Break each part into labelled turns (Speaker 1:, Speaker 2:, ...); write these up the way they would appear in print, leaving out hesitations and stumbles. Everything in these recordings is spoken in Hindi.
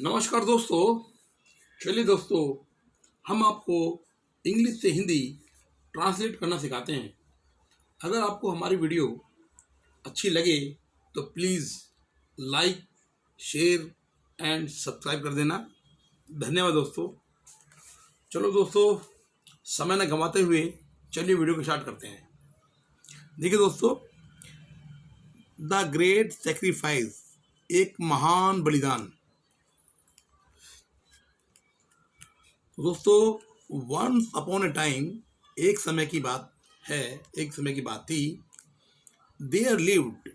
Speaker 1: नमस्कार दोस्तों। चलिए दोस्तों, हम आपको इंग्लिश से हिंदी ट्रांसलेट करना सिखाते हैं। अगर आपको हमारी वीडियो अच्छी लगे तो please like, share and subscribe कर देना। धन्यवाद दोस्तों। चलो दोस्तों, समय न गंवाते हुए चलिए वीडियो को स्टार्ट करते हैं। देखिए दोस्तों, द ग्रेट सेक्रीफाइस, एक महान बलिदान। दोस्तों, वंस अपॉन ए टाइम, एक समय की बात है, एक समय की बात थी। There lived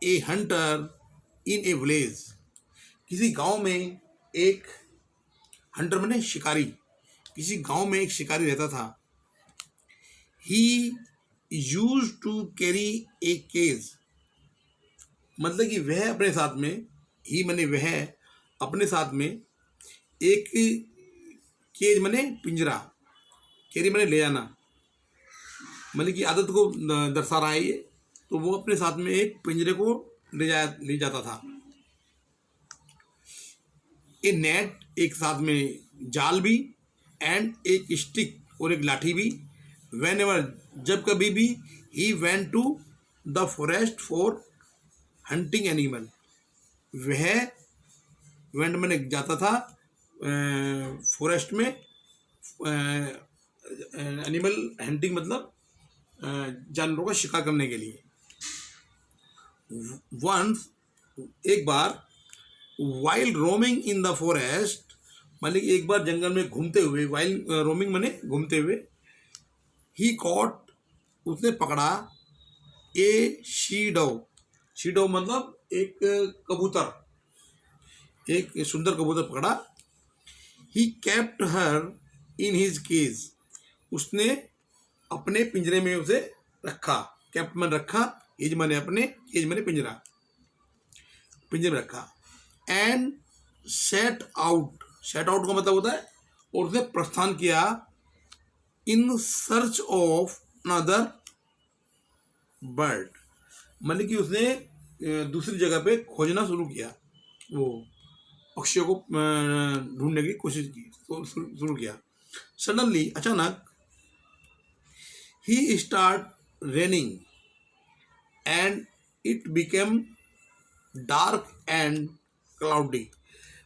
Speaker 1: a hunter in a village, किसी गांव में एक हंटर माने शिकारी, किसी गांव में एक शिकारी रहता था। He used to carry a cage, मतलब कि वह अपने साथ में, ही माने वह अपने साथ में एक केज माने पिंजरा, कैरी माने ले जाना, मतलब कि आदत को दर्शा रहा है ये। तो वो अपने साथ में एक पिंजरे को ले जाता था। ए नेट, एक साथ में जाल भी, एंड एक स्टिक और एक लाठी भी। वेन एवर, जब कभी भी, he went to the forest for hunting animal, वह वेंट मैंने जाता था फॉरेस्ट में, एनिमल हंटिंग मतलब जानवरों का शिकार करने के लिए। वंस, एक बार, wild roaming in the forest, मतलब एक बार जंगल में घूमते हुए, वाइल्ड रोमिंग माने घूमते हुए, ही कॉट, उसने पकड़ा, a she dove, she dove मतलब एक कबूतर, एक सुंदर कबूतर पकड़ा। He kept her in his cage, उसने अपने पिंजरे में उसे रखा। केप्ट में रखा, एज मैंने अपने, केज मैंने पिंजरा, पिंजरे में रखा। And set out, set out का मतलब होता है, और उसने प्रस्थान किया, in search of another bird, मतलब कि उसने दूसरी जगह पे खोजना शुरू किया, वो पक्षियों को ढूंढने की कोशिश की, तो शुरू किया। सडनली, अचानक, ही start raining and it became dark and cloudy,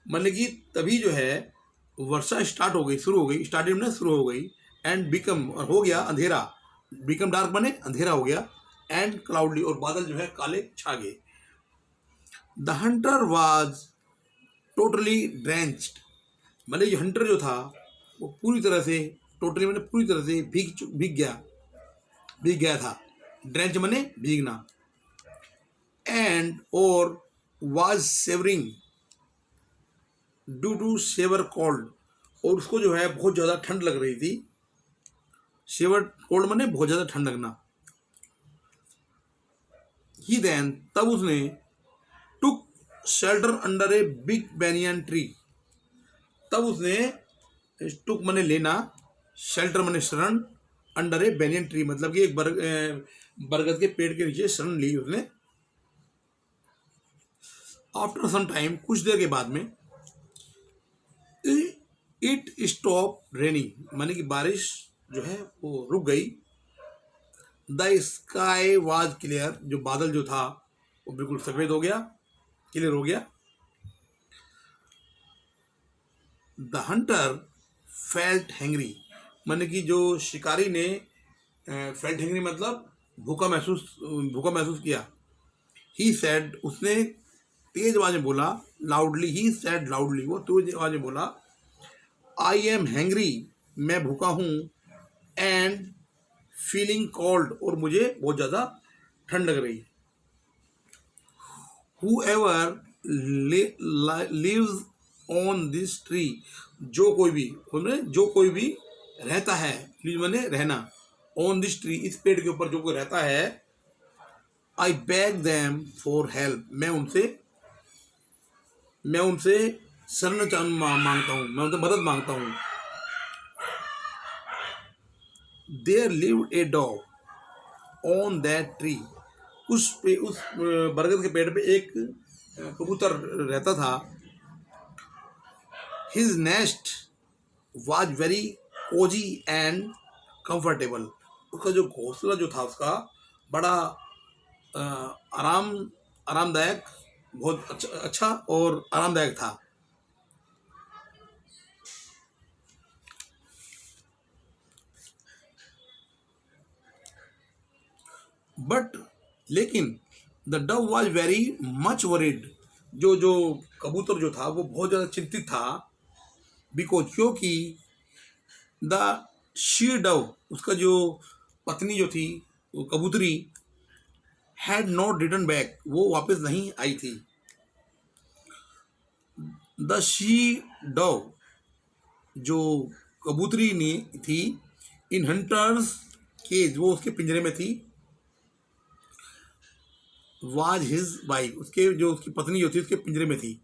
Speaker 1: मतलब कि तभी जो है वर्षा स्टार्ट हो गई, शुरू हो गई, स्टार्टिंग में शुरू हो गई, एंड बिकम, और हो गया अंधेरा, बिकम डार्क माने अंधेरा हो गया, एंड क्लाउडी, और बादल जो है काले छा गए। The hunter was totally drenched, मतलब ये हंटर जो था वो पूरी तरह से, टोटली मैंने पूरी तरह से भीग गया था। ड्रेंच माने भीगना। एंड और was shivering due to severe cold, और उसको जो है बहुत ज़्यादा ठंड लग रही थी। सेवर कोल्ड माने बहुत ज़्यादा ठंड लगना। ही देन, तब उसने, took shelter under a big banyan tree, तब उसने, टुक माने लेना, शेल्टर माने शरण, अंडर ए बैनियन ट्री मतलब कि एक बरगद के पेड़ के नीचे शरण ली उसने। आफ्टर सम टाइम, कुछ देर के बाद में, इट स्टॉप रेनिंग, माने कि बारिश जो है वो रुक गई। द स्काई वाज क्लियर, जो बादल जो था वो बिल्कुल सफेद हो गया, क्लियर हो गया। द हंटर फेल्ट हैंग्री, माने कि जो शिकारी ने, फेल्ट हैंग्री मतलब भूखा महसूस किया। ही सेड, उसने तेज आवाज में बोला, लाउडली, ही सेड लाउडली, वो तेज आवाज में बोला, आई एम हैंग्री, मैं भूखा हूँ, एंड फीलिंग कोल्ड, और मुझे बहुत ज़्यादा ठंड लग रही है। Whoever lives on this tree, जो कोई भी, उन्हें जो कोई भी रहता है, live माने रहना, on this tree, इस पेड़ के ऊपर जो कोई रहता है, I beg them for help, मैं उनसे शरण मांगता हूँ, मैं उनसे मदद मांगता हूँ। There lived a dog on that tree, उस बरगद के पेड़ पे एक कबूतर रहता था। His nest was very Cozi and comfortable. उसका जो घोंसला जो था उसका बड़ा आरामदायक, बहुत अच्छा और आरामदायक था। बट लेकिन the Dove was very much worried. जो कबूतर जो था वो बहुत ज़्यादा चिंतित था। बिकॉज क्योंकि द शी डव, उसका जो पत्नी जो थी वो कबूतरी, हैड नॉट रिटर्न बैक, वो वापस नहीं आई थी। द शी डव, जो कबूतरी ने थी, इन हंटर्स केज, वो उसके पिंजरे में थी। वाज हिज वाइफ, उसके जो उसकी पत्नी जो थी उसके पिंजरे में थी।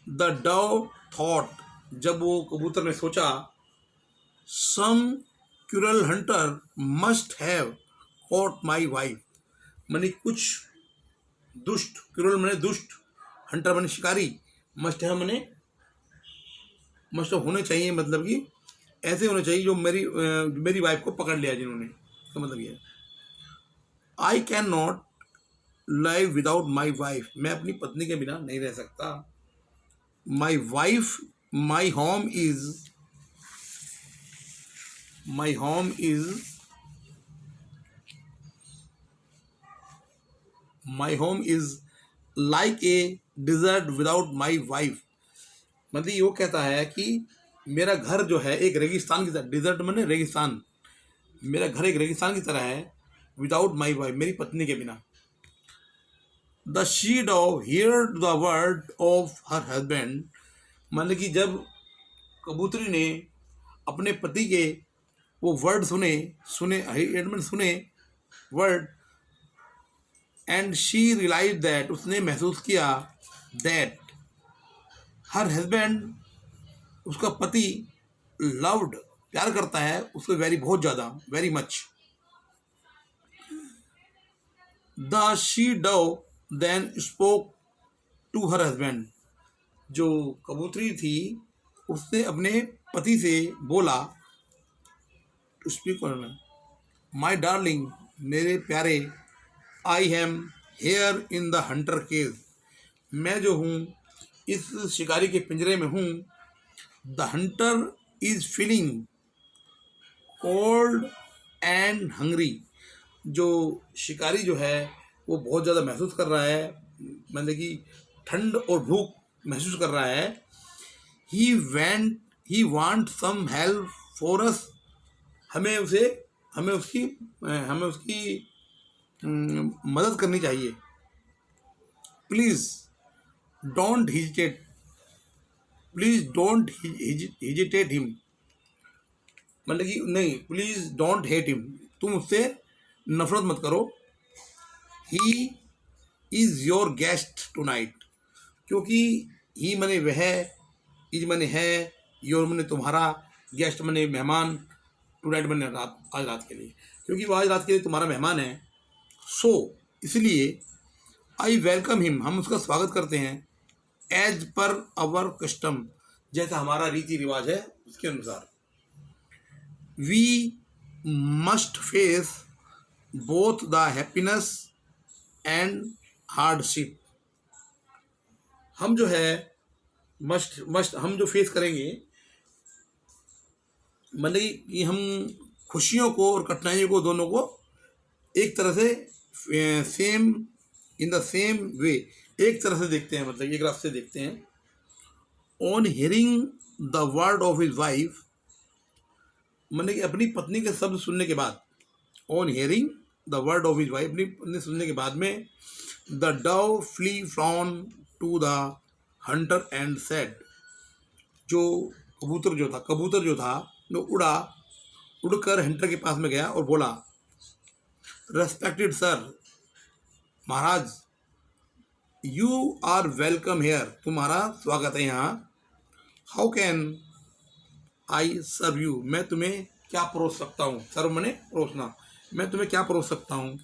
Speaker 1: द डव थॉट, जब वो कबूतर ने सोचा, some cruel hunter must have caught my wife, माने कुछ दुष्ट, क्रूरल माने दुष्ट, हंटर माने शिकारी, मस्ट हैव माने मस्ट होने चाहिए, मतलब कि ऐसे होने चाहिए जो मेरी वाइफ को पकड़ लिया जिन्होंने, तो मतलब ये I can not live without my wife, मैं अपनी पत्नी के बिना नहीं रह सकता। My wife, my home is my home is my home is like a desert without my wife. मतलब वो कहता है कि मेरा घर जो है एक रेगिस्तान की तरह, डिजर्ट माने रेगिस्तान, मेरा घर एक रेगिस्तान की तरह है, विदाउट माई वाइफ, मेरी पत्नी के बिना। The she Dove here the word of her husband, मतलब कि जब कबूतरी ने अपने पति के वो वर्ड सुने word, and she realize that, उसने महसूस किया, दैट हर हस्बैंड, उसका पति, लव्ड, प्यार करता है उसको वेरी, बहुत ज़्यादा, very much. The she dove then spoke to her husband, जो कबूतरी थी उसने अपने पति से बोला, टू स्पीक माई डार्लिंग, मेरे प्यारे, I am here in the hunter cage, मैं जो हूँ इस शिकारी के पिंजरे में हूँ। The hunter is feeling cold and hungry, जो शिकारी जो है वो बहुत ज़्यादा महसूस कर रहा है, मतलब कि ठंड और भूख महसूस कर रहा है। He want some help for us, हमें उसकी मदद करनी चाहिए। प्लीज़ डोंट हेजिटेट हिम, मतलब कि नहीं, प्लीज़ डोंट हेट हिम, तुम उससे नफरत मत करो। He is your guest tonight, क्योंकि ही मने वह, इज मने है, योर मने तुम्हारा, गेस्ट मने मेहमान, टुनाइट मने रात, आज रात के लिए, क्योंकि वो आज रात के लिए तुम्हारा मेहमान है। सो इसलिए आई वेलकम हिम, हम उसका स्वागत करते हैं, एज पर अवर कस्टम, जैसा हमारा रीति रिवाज है उसके अनुसार। We must face both the happiness and hardship, हम जो है मस्ट हम जो फेस करेंगे, मतलब कि हम खुशियों को और कठिनाइयों को दोनों को एक तरह से same, in the same way, एक तरह से देखते हैं, मतलब एक रास्ते देखते हैं। On hearing the word of his wife, मतलब कि अपनी पत्नी के शब्द सुनने के बाद, on hearing the word of his wife, अपनी पत्नी सुनने के बाद में, the dove flee from to the hunter and said, जो कबूतर जो था वो उड़कर हंटर के पास में गया और बोला, रेस्पेक्टेड सर, महाराज, यू आर वेलकम हेयर, तुम्हारा स्वागत है यहाँ। How can I serve you, मैं तुम्हें क्या परोस सकता हूँ, सर्व मने परोसना, मैं तुम्हें क्या परोस सकता हूँ।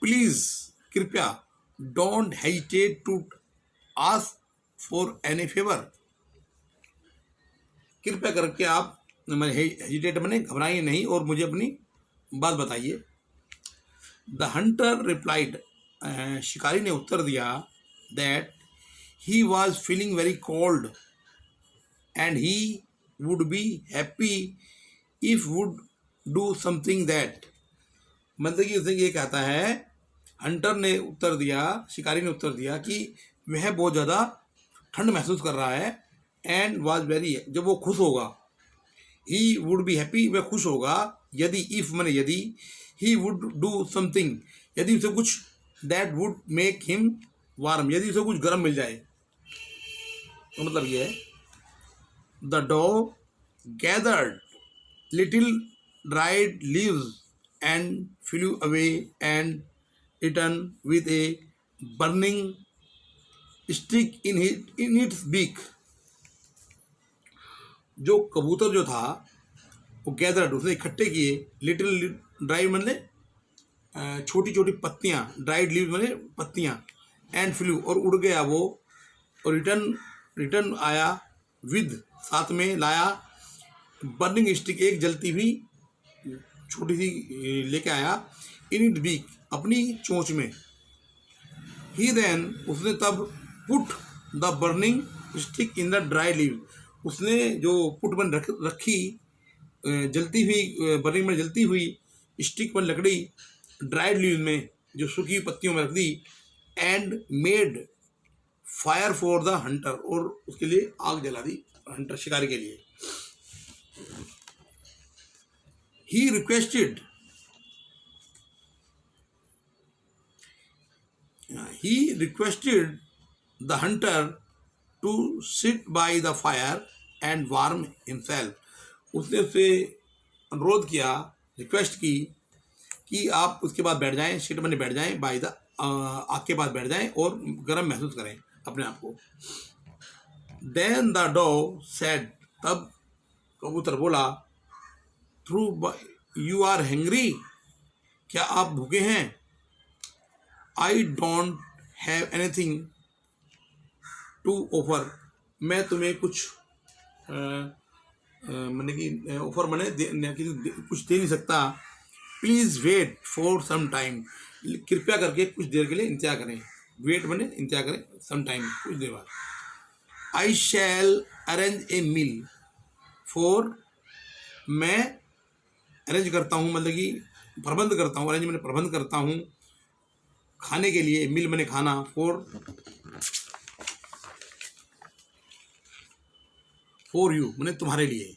Speaker 1: प्लीज, कृपया, don't hesitate to ask for any favour. कृपया करके आप मैंने हेजिटेट मैंने घबराइए नहीं और मुझे अपनी बात बताइए। द हंटर रिप्लाइड, शिकारी ने उत्तर दिया, that he was feeling very cold and he would be happy if would do something that. मतलब कि उसने ये कहता है, हंटर ने उत्तर दिया, शिकारी ने उत्तर दिया कि वह बहुत ज़्यादा ठंड महसूस कर रहा है, एंड वाज वेरी, जब वो खुश होगा, ही वुड बी हैप्पी, वह खुश होगा, यदि, इफ मैंने यदि, ही वुड डू समथिंग, यदि उसे कुछ, that would make him warm, यदि उसे कुछ गर्म मिल जाए। तो मतलब ये है, the dog gathered little dried leaves and flew away and returned with a burning stick in its beak। जो कबूतर जो था वो गैदर्ड, उसने इकट्ठे किए, लिटिल ड्राई मैंने छोटी छोटी पत्तियाँ, ड्राइड लीव मैंने पत्तियाँ, एंड फ्लू और उड़ गया वो, और रिटर्न आया, विद साथ में लाया, बर्निंग स्टिक एक जलती हुई छोटी सी लेके आया, इन इट बीक अपनी चोंच में। ही देन उसने तब put the burning stick in the dry leave, उसने जो पुट बन रखी जलती हुई, बर्निंग में जलती हुई स्टिक पर लकड़ी ड्राइड लीव में, जो सूखी पत्तियों में रख दी, and made fire for the hunter, और उसके लिए आग जला दी हंटर, शिकारी के लिए। He requested the hunter to sit by the fire and warm himself। उसने उससे अनुरोध किया, रिक्वेस्ट की कि आप उसके बाद बैठ जाएं, सीट में बैठ जाएं, बाय द आग के पास बैठ जाएं और गर्म महसूस करें अपने आप को। Then the dog said, तब कबूतर बोला, थ्रू यू आर हैंग्री, क्या आप भूखे हैं? I don't have anything to offer, मैं तुम्हें कुछ मैंने कि ऑफर मैंने कुछ दे नहीं सकता। Please wait for some time, कृपया करके कुछ देर के लिए इंतजार करें। वेट मैंने इंतजार करें, सम टाइम कुछ देर बाद। आई शैल अरेंज ए मील फॉर, मैं अरेंज करता हूँ मतलब कि प्रबंध करता हूँ, अरेंज मैंने प्रबंध करता हूँ खाने के लिए, मील मैंने खाना, फॉर यू मैंने तुम्हारे लिए।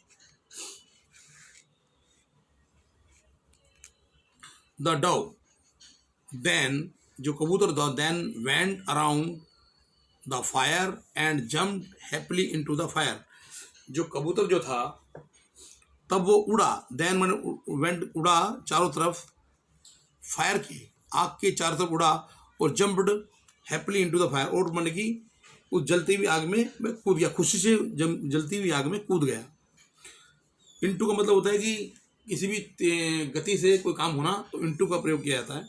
Speaker 1: द डॉग देन, जो कबूतर था, then went around the fire and jumped happily into the fire, जो कबूतर जो था तब वो उड़ा, देन मैंने वेंट उड़ा चारों तरफ, फायर के आग के चारों तरफ उड़ा, और jumped happily into the fire, और मैंने कि उस जलती हुई आग में मैं कूद गया, खुशी से जलती हुई आग में कूद गया। इनटू का मतलब होता है कि किसी भी गति से कोई काम होना तो इनटू का प्रयोग किया जाता है।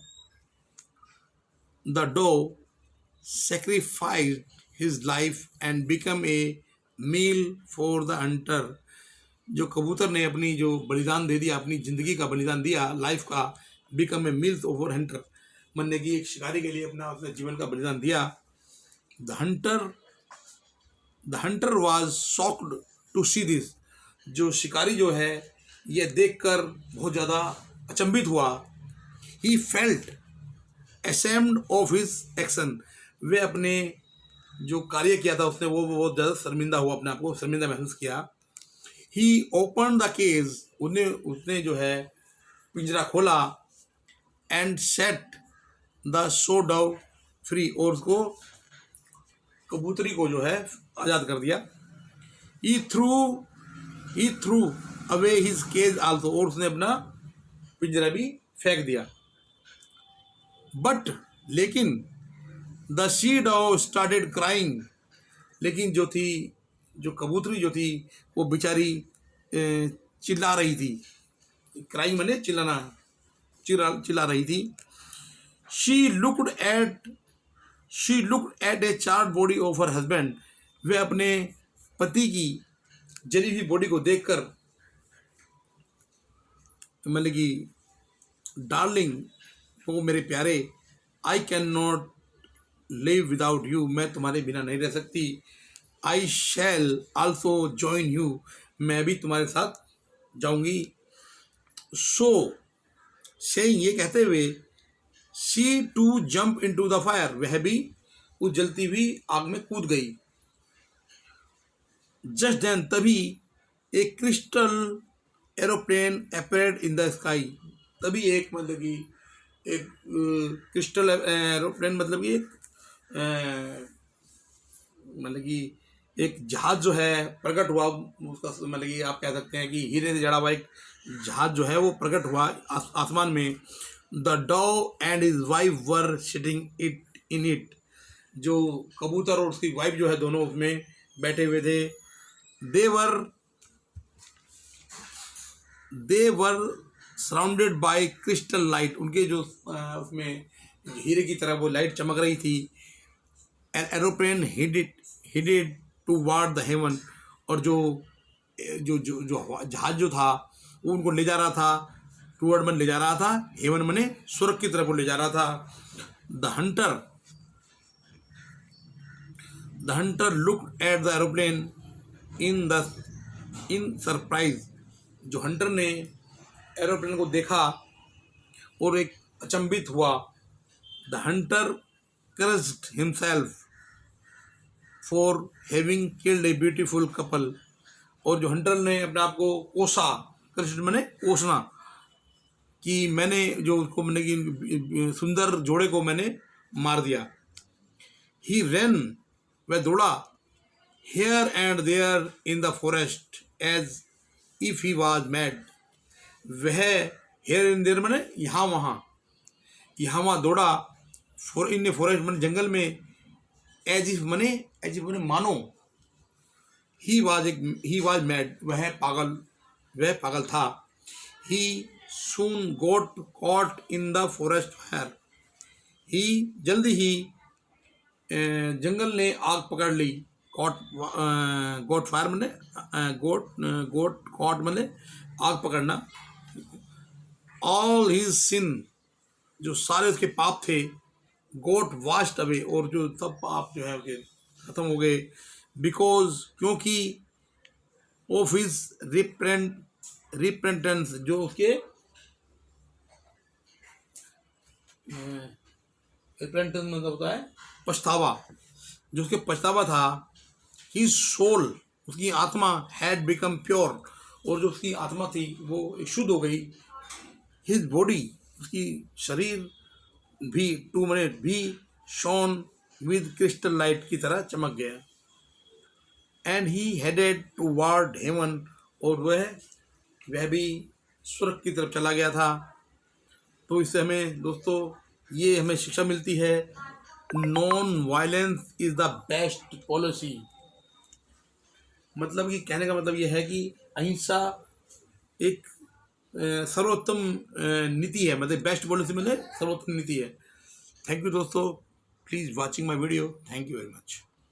Speaker 1: The dog sacrificed his life and become a meal for the hunter, जो कबूतर ने अपनी जो बलिदान दे दिया, अपनी ज़िंदगी का बलिदान दिया, लाइफ का, become a meal for hunter, बनने की एक शिकारी के लिए अपने जीवन का बलिदान दिया। The hunter was shocked to see this, जो शिकारी जो है ये देखकर बहुत ज़्यादा अचंभित हुआ। He felt ashamed of his action, वे अपने जो कार्य किया था उसने वो बहुत ज़्यादा शर्मिंदा हुआ, अपने आप को शर्मिंदा महसूस किया। ही ओपन द केज, उसने जो है पिंजरा खोला, and set the she dove free, और उसको कबूतरी को जो है आज़ाद कर दिया। He threw away his cage also, और उसने अपना पिंजरा भी फेंक दिया। बट लेकिन the she dove started crying, लेकिन जो कबूतरी जो थी वो बेचारी चिल्ला रही थी, क्राइंग मैंने चिल्लाना, चिल्ला रही थी। She looked at a charred body of her husband, वह अपने पति की जली हुई बॉडी को देखकर मतलब कि डार्लिंग, ओ मेरे प्यारे, आई can not live without you, मैं तुम्हारे बिना नहीं रह सकती। आई शैल आल्सो जॉइन यू, मैं भी तुम्हारे साथ जाऊंगी। सो सेइंग, ये कहते हुए, she to jump into the fire, वह भी उस जलती हुई आग में कूद गई। जस्ट देन, तभी एक crystal aeroplane appeared in the sky, तभी एक मतलब कि एक क्रिस्टल एरोप्लेन मतलब कि मतलब कि एक जहाज जो है प्रकट हुआ, उसका मतलब कि आप कह सकते हैं कि हीरे से जड़ा हुआ एक जहाज जो है वो प्रकट हुआ आसमान में। The Dow and his wife were sitting it in it, जो कबूतर और उसकी वाइफ जो है दोनों उसमें बैठे हुए थे। दे वर सराउंडेड बाय क्रिस्टल लाइट, उनके जो उसमें हीरे की तरह वो लाइट चमक रही थी। An aeroplane headed toward the heaven, और जो जो जो जो जहाज जो था वो उनको ले जा रहा था, टुवर्ड मन ले जा रहा था, हेवन मने स्वर्ग की तरफ वो ले जा रहा था। The Hunter looked at the aeroplane in surprise, जो हंटर ने एरोप्लेन को देखा और एक अचंभित हुआ। The Hunter cursed himself for having killed a beautiful couple, और जो हंटर ने अपने आप को कोसा, कृष्ण मैंने कोसना, कि मैंने जो उसको मैंने कि सुंदर जोड़े को मैंने मार दिया। ही ran, वह दौड़ा, here and there in the forest as if he was mad, वह here and there मैंने यहाँ वहाँ दौड़ा, फॉर इन फॉरेस्ट मैंने जंगल में, एज इफ मैंने मानो, ही वाज मैड, वह पागल था। He soon got caught in the forest fire, he जल्दी ही जंगल ने आग पकड़ ली। गोट फायर मैंने गोट कॉट मैंने आग पकड़ना। ऑल हिज सिन, जो सारे उसके पाप थे, गोट वाश्ड अवे, और जो सब पाप जो है उसके खत्म हो गए। बिकॉज, क्योंकि ऑफ हिज रिपेंटेंस, जो उसके रिपेंटेंस मतलब होता है पछतावा, जो उसके पछतावा था। हिज सोल, उसकी आत्मा, हैड बिकम प्योर, और जो उसकी आत्मा थी वो शुद्ध हो गई। हिज बॉडी, उसकी शरीर भी टू मिनट भी शॉन विद क्रिस्टल लाइट की तरह चमक गया। And he headed toward heaven, और वह भी स्वर्ग की तरफ चला गया था। तो इससे हमें दोस्तों ये हमें शिक्षा मिलती है, non violence is the best policy. मतलब कि कहने का मतलब ये है कि अहिंसा एक सर्वोत्तम नीति है, मतलब बेस्ट पॉलिसी मतलब सर्वोत्तम नीति है। थैंक यू दोस्तों, please watching my video, thank you very much.